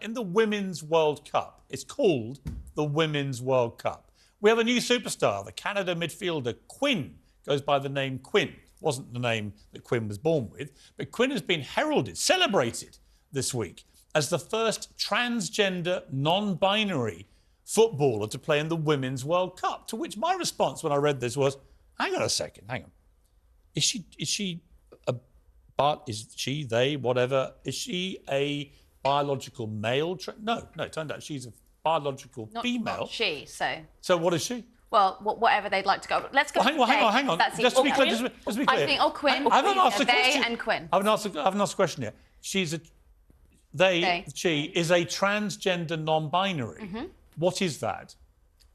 in the Women's World Cup. It's called the Women's World Cup. We have a new superstar, the Canada midfielder Quinn, goes by the name Quinn. Wasn't the name that Quinn was born with, but Quinn has been heralded, celebrated this week as the first transgender, non-binary footballer to play in the Women's World Cup. To which my response when I read this was, hang on a second, hang on. Is she they, whatever, is she a biological male? No, it turned out she's a biological female. Not she, so. So what is she? Well, whatever they'd like to go. Let's go. Well, hang on. Just to be clear. I think, Quinn. I haven't asked a question. They and Quinn. I haven't asked a question yet. She is a transgender non-binary. Mm-hmm. What is that?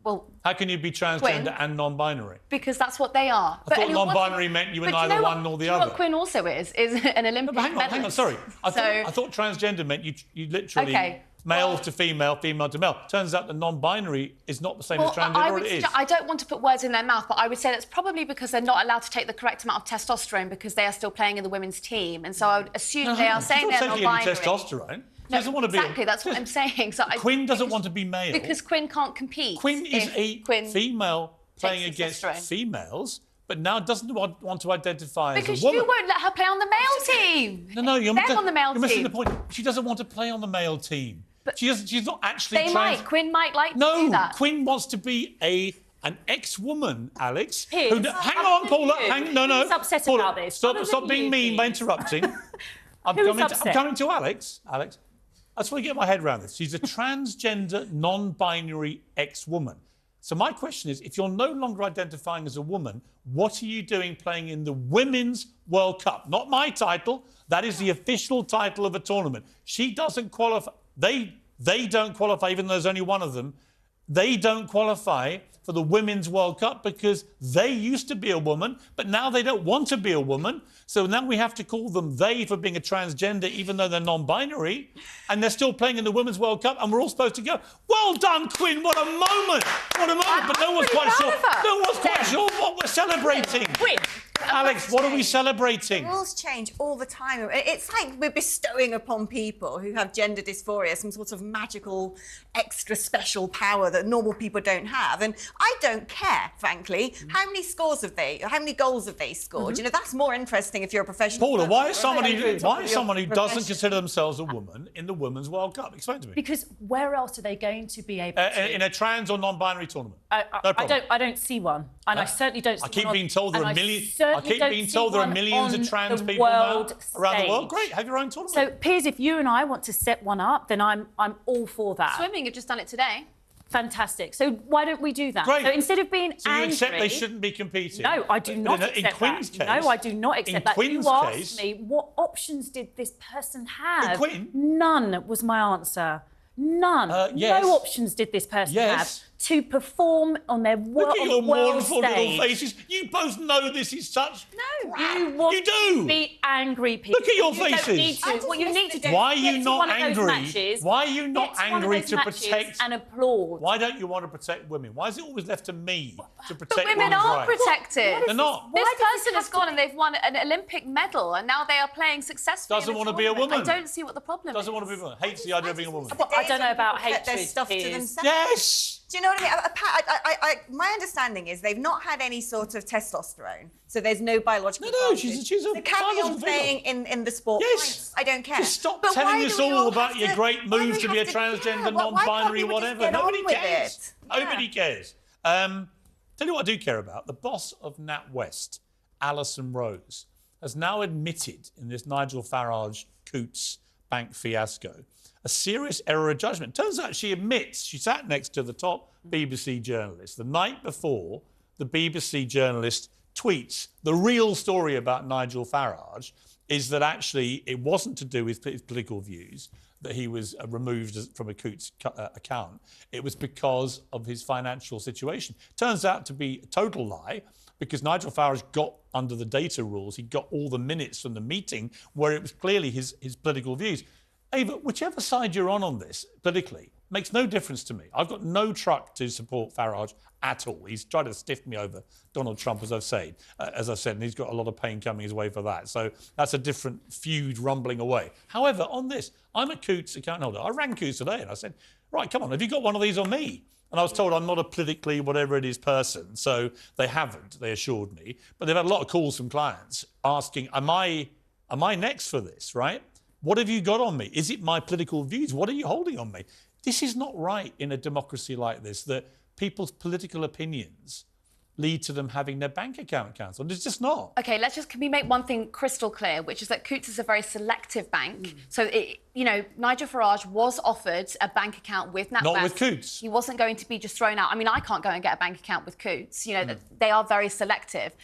Well, how can you be transgender and non-binary? Because that's what they are. I thought non-binary meant you were neither one nor the other. What Quinn also is an Olympic medalist. Hang on, sorry. I thought transgender meant you literally male to female, female to male. Turns out the non-binary is not the same as transgender, or it is. I don't want to put words in their mouth, but I would say that's probably because they're not allowed to take the correct amount of testosterone because they are still playing in the women's team. And so I would assume they are saying they're non-binary. Testosterone. No, doesn't want to exactly, that's what I'm saying. So Quinn doesn't want to be male. Because Quinn can't compete. Quinn is a female playing against females, but now doesn't want to identify as a woman. Because you won't let her play on the male team. No, you're missing team. the point. She doesn't want to play on the male team. But she's not actually Quinn might like to do that. No, Quinn wants to be an ex-woman, Alex. Piers, hang on, Paula. No. Who's upset Paula, about this? Stop being mean by interrupting. I'm coming to Alex. Alex, I just want to get my head around this. She's a transgender, non-binary ex-woman. So my question is, if you're no longer identifying as a woman, what are you doing playing in the Women's World Cup? Not my title. That is the official title of a tournament. She doesn't qualify. They don't qualify, even though there's only one of them. They don't qualify for the Women's World Cup because they used to be a woman, but now they don't want to be a woman. So now we have to call them they for being a transgender, even though they're non-binary, and they're still playing in the Women's World Cup, and we're all supposed to go, well done, Quinn, what a moment! What a moment! But no one's quite sure what we're celebrating. Quinn. Alex, what are we celebrating? The rules change all the time. It's like we're bestowing upon people who have gender dysphoria some sort of magical, extra special power that normal people don't have. And I don't care, frankly, how many goals have they scored? You know, that's more interesting if you're a professional. Paula, why is someone who doesn't consider themselves a woman in the Women's World Cup? Explain to me. Because where else are they going to be able to? In a trans or non-binary tournament. I don't see one, and I certainly don't see I keep one. being told there are millions. I keep being told there are millions of trans people now around the world. Great, have your own tournament. So, Piers, if you and I want to set one up, then I'm all for that. Swimming, you've just done it today. Fantastic. So why don't we do that? Great. So instead of being angry... you accept they shouldn't be competing? No, I do not accept in Quinn's that. Case, no, I do not accept that. Quinn's you asked me, what options did this person have? Quinn? None was my answer. None. Yes. No options did this person have to perform on their Look at your mournful stage. little faces. You both know this is such... No, you want to be angry, people. Look at your faces. Don't need to. What you need to do why are is you get to not one of angry? those matches, why are you not angry to protect... and applaud. Why don't you want to protect women? Why is it always left to me to protect But women are protected. They're not. This person has gone and they've won an Olympic medal and now they are playing successfully. Doesn't want to be a woman. I don't see what the problem is. Doesn't want to be a woman. Hates the idea of being a woman. I don't know about hatred. Their stuff to themselves. Yes. Do you know what I mean? My understanding is they've not had any sort of testosterone, so there's no biological. No, she's a carry on playing in the sport. Yes, I don't care. Just stop telling us all about your great move to be a transgender, non-binary, whatever. Nobody cares. Nobody cares. Tell you what I do care about. The boss of NatWest, Alison Rose, has now admitted in this Nigel Farage Coutts bank fiasco a serious error of judgment. Turns out she admits she sat next to the top BBC journalist. The night before, the BBC journalist tweets the real story about Nigel Farage is that actually it wasn't to do with his political views that he was removed from a Coutts account. It was because of his financial situation. Turns out to be a total lie because Nigel Farage got under the data rules. He got all the minutes from the meeting where it was clearly his political views. Ava, whichever side you're on this politically, Makes no difference to me. I've got no truck to support Farage at all. He's tried to stiff me over Donald Trump, as I've said, and he's got a lot of pain coming his way for that. So that's a different feud rumbling away. However, on this, I'm a Coutts account holder. I rang Coutts today and I said, right, come on, have you got one of these on me? And I was told I'm not a politically whatever it is person, so they haven't, they assured me. But they've had a lot of calls from clients asking, am I next for this, right? What have you got on me? Is it my political views? What are you holding on me? This is not right in a democracy like this, that people's political opinions lead to them having their bank account cancelled. It's just not. OK, can we make one thing crystal clear, which is that Coutts is a very selective bank. So, Nigel Farage was offered a bank account with NatWest. Not with Coutts. He wasn't going to be just thrown out. I mean, I can't go and get a bank account with Coutts. They are very selective.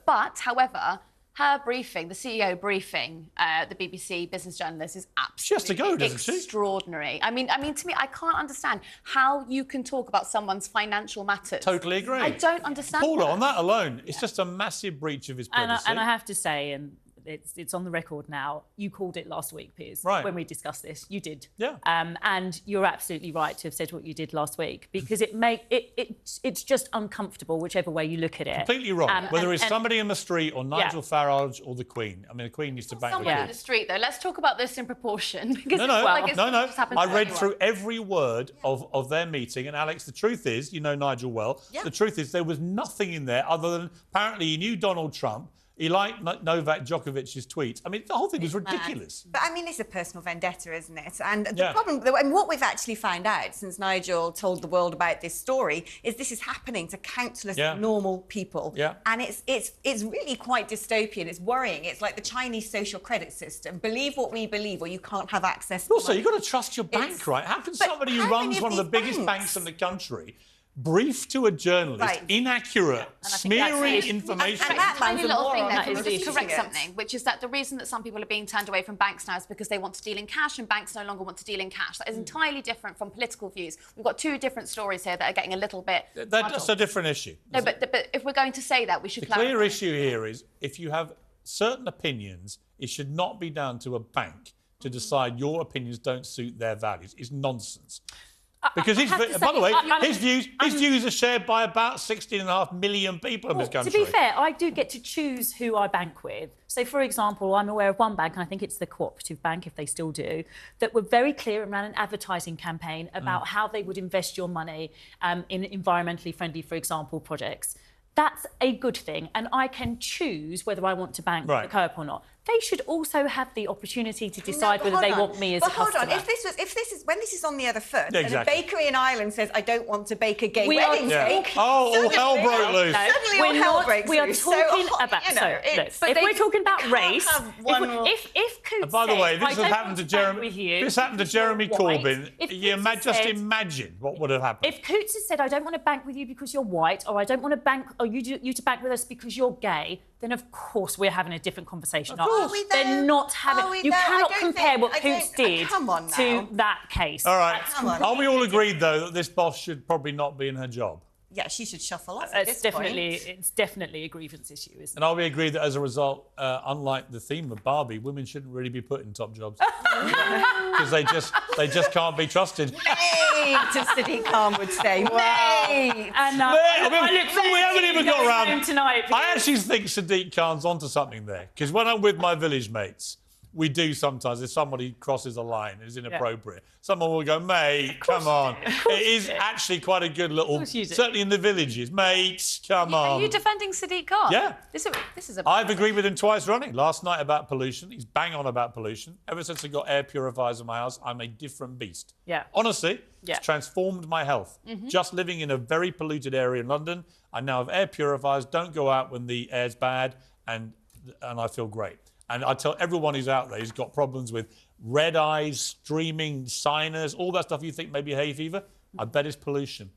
But however, her briefing, the CEO briefing, the BBC business journalist, is absolutely she has to go, doesn't she? Extraordinary. I mean, to me, I can't understand how you can talk about someone's financial matters. Totally agree. I don't understand. Paula, on that alone, it's just a massive breach of his privacy. And I have to say, and it's on the record now, you called it last week, Piers, right, when we discussed this. You did. Yeah. And you're absolutely right to have said what you did last week, because it's just uncomfortable, whichever way you look at it. Completely wrong. Whether it's somebody in the street or Nigel Farage or the Queen. I mean, the Queen used to back someone in the street, though. Let's talk about this in proportion. Because No. I read through every word of their meeting, and Alex, the truth is, you know Nigel well, the truth is there was nothing in there other than apparently he knew Donald Trump. He liked Novak Djokovic's tweet. I mean, the whole thing was ridiculous. But, I mean, it's a personal vendetta, isn't it? And the problem, and what we've actually found out since Nigel told the world about this story, is this is happening to countless normal people. Yeah. And it's really quite dystopian. It's worrying. It's like the Chinese social credit system. Believe what we believe, or you can't have access to Also, money. you've got to trust your bank, right? How can somebody who runs one of the biggest banks in the country brief to a journalist inaccurate, smearing information? And that tiny little thing there, can we is just correct something, which is that the reason that some people are being turned away from banks now is because they want to deal in cash, and banks no longer want to deal in cash. That is entirely different from political views. We've got two different stories here that are getting a little bit That's a different issue. No, but if we're going to say that, we should clarify. The clear issue here is if you have certain opinions, it should not be down to a bank to decide your opinions don't suit their values. It's nonsense. Because by the way, his views are shared by about 16.5 million people in this country. To be fair, I do get to choose who I bank with. So, for example, I'm aware of one bank, and I think it's the Cooperative Bank, if they still do, that were very clear and ran an advertising campaign about how they would invest your money in environmentally friendly, for example, projects. That's a good thing, and I can choose whether I want to bank with the Co-op or not. They should also have the opportunity to decide whether they want me as a customer. But hold on, when this is on the other foot, and a bakery in Ireland says, I don't want to bake a gay wedding cake. All hell broke loose. Suddenly all hell breaks loose. We are talking about, if we're talking about race, if Coutts by the way, said, this has happened to Jeremy. This happened to Jeremy Corbyn. Just imagine what would have happened. If Coutts has said, I don't want to bank with you because you're white, or I don't want to bank, or you to bank with us because you're gay, then of course we're having a different conversation. They're not having. You cannot compare what Coutts did to that case. All right. Are we all agreed though that this boss should probably not be in her job? Yeah, she should shuffle off. It's definitely a grievance issue, isn't it? And are we agreed that as a result, unlike the theme of Barbie, women shouldn't really be put in top jobs because they just can't be trusted? Mate, as Sadiq Khan would say, mate. And we haven't even got round tonight. I actually think Sadiq Khan's onto something there, because when I'm with my village mates, we do sometimes, if somebody crosses a line and is inappropriate, someone will go, mate, come on. It is actually quite a good little, certainly in the villages, mate, come on. Are you defending Sadiq Khan? Yeah. This is a... I've agreed with him twice running. Last night about pollution. He's bang on about pollution. Ever since I got air purifiers in my house, I'm a different beast. Yeah. Honestly, it's transformed my health. Just living in a very polluted area in London, I now have air purifiers, don't go out when the air's bad, and I feel great. And I tell everyone who's out there who's got problems with red eyes, streaming, sinus, all that stuff you think may be hay fever, I bet it's pollution.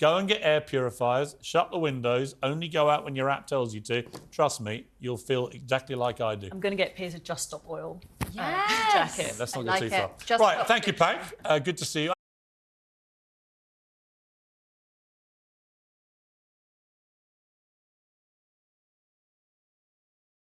Go and get air purifiers, shut the windows, only go out when your app tells you to. Trust me, you'll feel exactly like I do. I'm going to get Piers a Just Stop Oil jacket. Let's not go too far. Right, thank you, Pac. Good to see you.